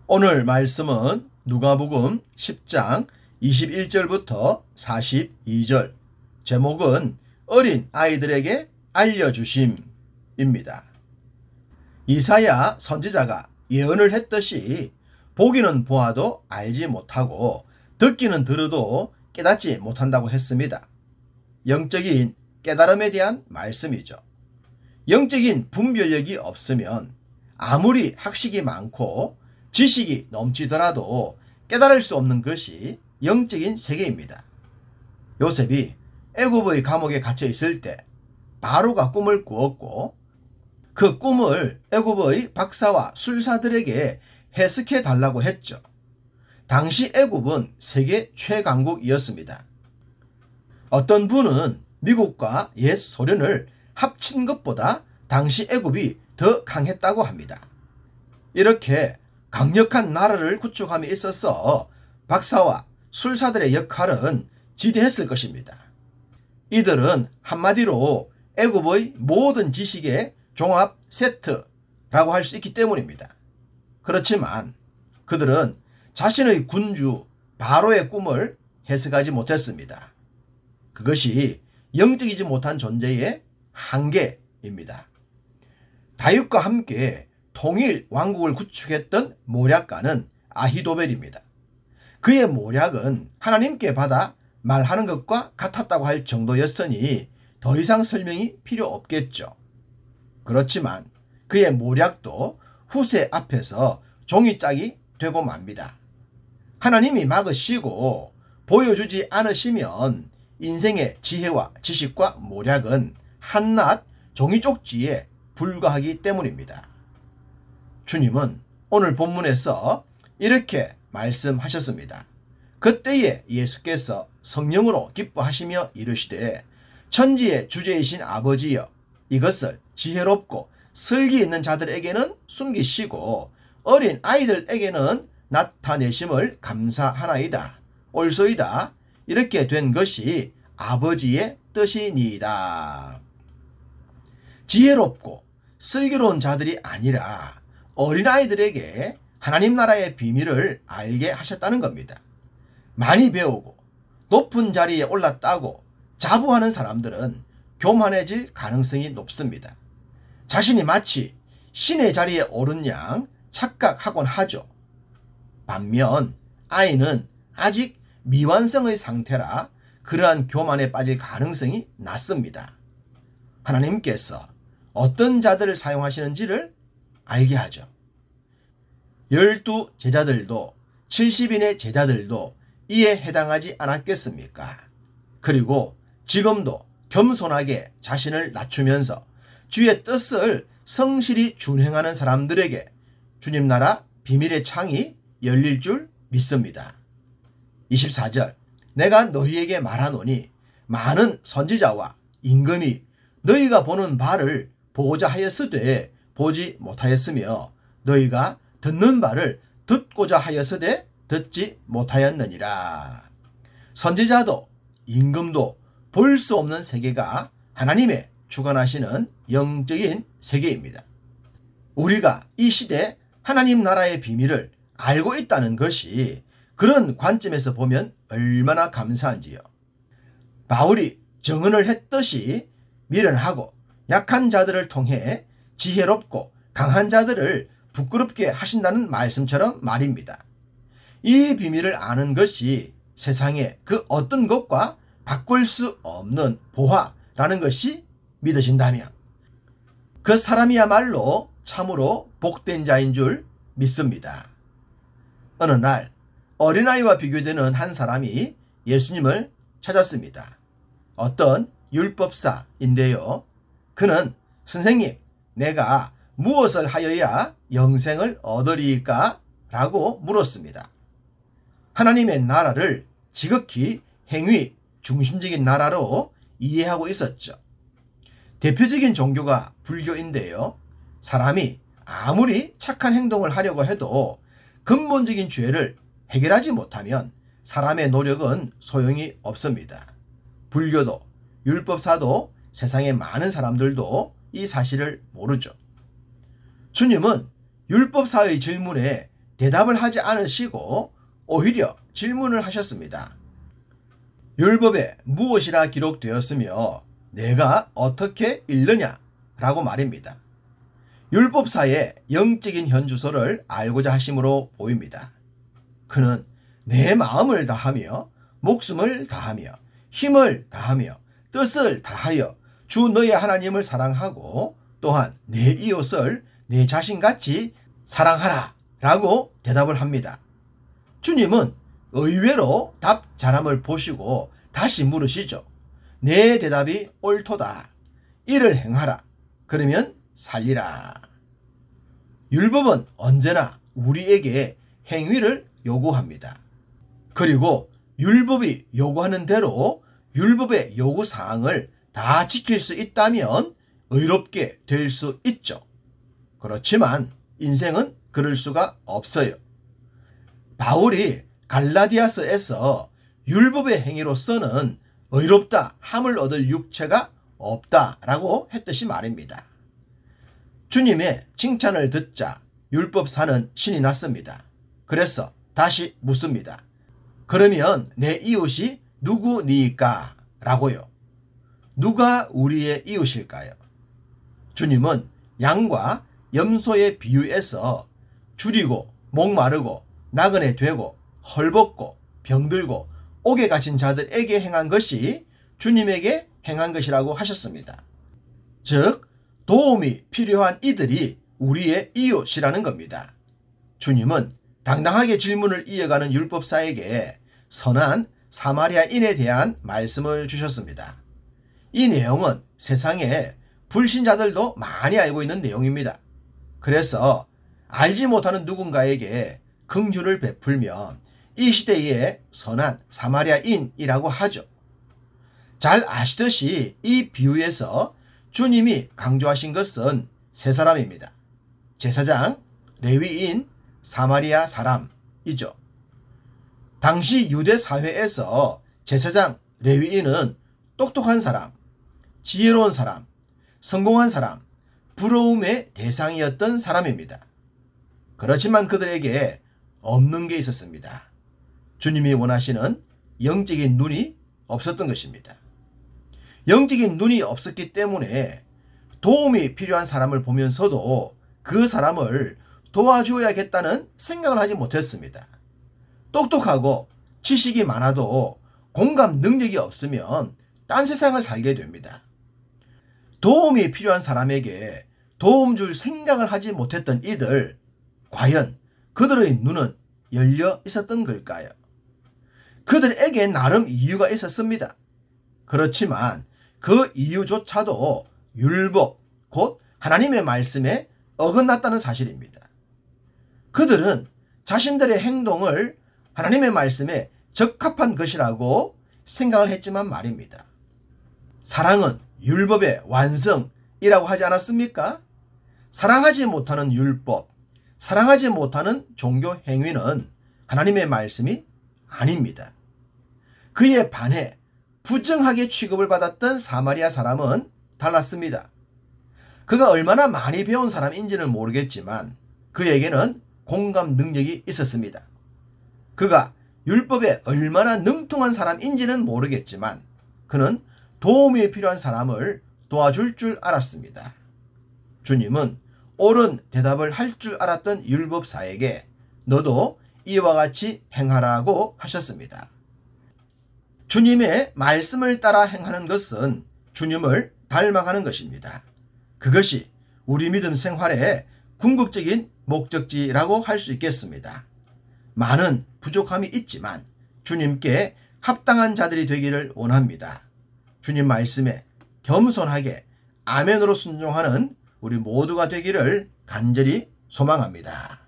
오늘 말씀은 누가복음 10장 21절부터 42절, 제목은 어린 아이들에게 알려주심입니다. 이사야 선지자가 예언을 했듯이 보기는 보아도 알지 못하고 듣기는 들어도 깨닫지 못한다고 했습니다. 영적인 깨달음에 대한 말씀이죠. 영적인 분별력이 없으면 아무리 학식이 많고 지식이 넘치더라도 깨달을 수 없는 것이 영적인 세계입니다. 요셉이 애굽의 감옥에 갇혀 있을 때 바로가 꿈을 꾸었고 그 꿈을 애굽의 박사와 술사들에게 해석해 달라고 했죠. 당시 애굽은 세계 최강국이었습니다. 어떤 분은 미국과 옛 소련을 합친 것보다 당시 애굽이 더 강했다고 합니다. 이렇게 강력한 나라를 구축함에 있어서 박사와 술사들의 역할은 지대했을 것입니다. 이들은 한마디로 애굽의 모든 지식의 종합 세트라고 할 수 있기 때문입니다. 그렇지만 그들은 자신의 군주 바로의 꿈을 해석하지 못했습니다. 그것이 영적이지 못한 존재의 한계입니다. 다윗과 함께 통일 왕국을 구축했던 모략가는 아히도벨입니다. 그의 모략은 하나님께 받아 말하는 것과 같았다고 할 정도였으니 더 이상 설명이 필요 없겠죠. 그렇지만 그의 모략도 후세 앞에서 종이짝이 되고 맙니다. 하나님이 막으시고 보여주지 않으시면 인생의 지혜와 지식과 모략은 한낱 종이 쪽지에 불과하기 때문입니다. 주님은 오늘 본문에서 이렇게 말씀하셨습니다. 그때에 예수께서 성령으로 기뻐하시며 이르시되 천지의 주제이신 아버지여, 이것을 지혜롭고 슬기 있는 자들에게는 숨기시고 어린 아이들에게는 나타내심을 감사하나이다. 옳소이다. 이렇게 된 것이 아버지의 뜻이니이다. 지혜롭고 슬기로운 자들이 아니라 어린아이들에게 하나님 나라의 비밀을 알게 하셨다는 겁니다. 많이 배우고 높은 자리에 올랐다고 자부하는 사람들은 교만해질 가능성이 높습니다. 자신이 마치 신의 자리에 오른 양 착각하곤 하죠. 반면 아이는 아직 미완성의 상태라 그러한 교만에 빠질 가능성이 낮습니다. 하나님께서 어떤 자들을 사용하시는지를 알게 하죠. 12 제자들도 70인의 제자들도 이에 해당하지 않았겠습니까? 그리고 지금도 겸손하게 자신을 낮추면서 주의 뜻을 성실히 준행하는 사람들에게 주님 나라 비밀의 창이 열릴 줄 믿습니다. 24절, 내가 너희에게 말하노니 많은 선지자와 임금이 너희가 보는 바를 보고자 하였으되 보지 못하였으며 너희가 듣는 바를 듣고자 하였으되 듣지 못하였느니라. 선지자도 임금도 볼 수 없는 세계가 하나님의 주관하시는 영적인 세계입니다. 우리가 이 시대 하나님 나라의 비밀을 알고 있다는 것이 그런 관점에서 보면 얼마나 감사한지요. 바울이 정언을 했듯이 미련하고 약한 자들을 통해 지혜롭고 강한 자들을 부끄럽게 하신다는 말씀처럼 말입니다. 이 비밀을 아는 것이 세상의 그 어떤 것과 바꿀 수 없는 보화라는 것이 믿으신다면 그 사람이야말로 참으로 복된 자인 줄 믿습니다. 어느 날 어린아이와 비교되는 한 사람이 예수님을 찾았습니다. 어떤 율법사인데요. 그는 선생님, 내가 무엇을 하여야 영생을 얻으리까? 라고 물었습니다. 하나님의 나라를 지극히 행위 중심적인 나라로 이해하고 있었죠. 대표적인 종교가 불교인데요. 사람이 아무리 착한 행동을 하려고 해도 근본적인 죄를 해결하지 못하면 사람의 노력은 소용이 없습니다. 불교도 율법사도 세상의 많은 사람들도 이 사실을 모르죠. 주님은 율법사의 질문에 대답을 하지 않으시고 오히려 질문을 하셨습니다. 율법에 무엇이라 기록되었으며 내가 어떻게 읽느냐? 라고 말입니다. 율법사의 영적인 현주소를 알고자 하심으로 보입니다. 그는 내 마음을 다하며 목숨을 다하며 힘을 다하며 뜻을 다하여 주 너의 하나님을 사랑하고 또한 내 이웃을 내 자신같이 사랑하라 라고 대답을 합니다. 주님은 의외로 답 잘함을 보시고 다시 물으시죠. 내 대답이 옳도다. 이를 행하라. 그러면 살리라. 율법은 언제나 우리에게 행위를 요구합니다. 그리고 율법이 요구하는 대로 율법의 요구사항을 다 지킬 수 있다면 의롭게 될 수 있죠. 그렇지만 인생은 그럴 수가 없어요. 바울이 갈라디아서에서 율법의 행위로서는 의롭다 함을 얻을 육체가 없다라고 했듯이 말입니다. 주님의 칭찬을 듣자 율법사는 신이 났습니다. 그래서 다시 묻습니다. 그러면 내 이웃이 누구니까? 라고요. 누가 우리의 이웃일까요? 주님은 양과 염소의 비유에서 줄이고 목마르고 나그네 되고 헐벗고 병들고 옥에 갇힌 자들에게 행한 것이 주님에게 행한 것이라고 하셨습니다. 즉 도움이 필요한 이들이 우리의 이웃이라는 겁니다. 주님은 당당하게 질문을 이어가는 율법사에게 선한 사마리아인에 대한 말씀을 주셨습니다. 이 내용은 세상에 불신자들도 많이 알고 있는 내용입니다. 그래서 알지 못하는 누군가에게 긍휼을 베풀면 이 시대의 선한 사마리아인이라고 하죠. 잘 아시듯이 이 비유에서 주님이 강조하신 것은 세 사람입니다. 제사장, 레위인, 사마리아 사람이죠. 당시 유대 사회에서 제사장, 레위인은 똑똑한 사람, 지혜로운 사람, 성공한 사람, 부러움의 대상이었던 사람입니다. 그렇지만 그들에게 없는 게 있었습니다. 주님이 원하시는 영적인 눈이 없었던 것입니다. 영적인 눈이 없었기 때문에 도움이 필요한 사람을 보면서도 그 사람을 도와줘야겠다는 생각을 하지 못했습니다. 똑똑하고 지식이 많아도 공감 능력이 없으면 딴 세상을 살게 됩니다. 도움이 필요한 사람에게 도움 줄 생각을 하지 못했던 이들, 과연 그들의 눈은 열려 있었던 걸까요? 그들에게 나름 이유가 있었습니다. 그렇지만 그 이유조차도 율법, 곧 하나님의 말씀에 어긋났다는 사실입니다. 그들은 자신들의 행동을 하나님의 말씀에 적합한 것이라고 생각을 했지만 말입니다. 사랑은 율법의 완성이라고 하지 않았습니까? 사랑하지 못하는 율법, 사랑하지 못하는 종교 행위는 하나님의 말씀이 아닙니다. 그에 반해 부정하게 취급을 받았던 사마리아 사람은 달랐습니다. 그가 얼마나 많이 배운 사람인지는 모르겠지만 그에게는 공감 능력이 있었습니다. 그가 율법에 얼마나 능통한 사람인지는 모르겠지만 그는 도움이 필요한 사람을 도와줄 줄 알았습니다. 주님은 옳은 대답을 할 줄 알았던 율법사에게 너도 이와 같이 행하라고 하셨습니다. 주님의 말씀을 따라 행하는 것은 주님을 닮아가는 것입니다. 그것이 우리 믿음 생활의 궁극적인 목적지라고 할 수 있겠습니다. 많은 부족함이 있지만 주님께 합당한 자들이 되기를 원합니다. 주님 말씀에 겸손하게 아멘으로 순종하는 우리 모두가 되기를 간절히 소망합니다.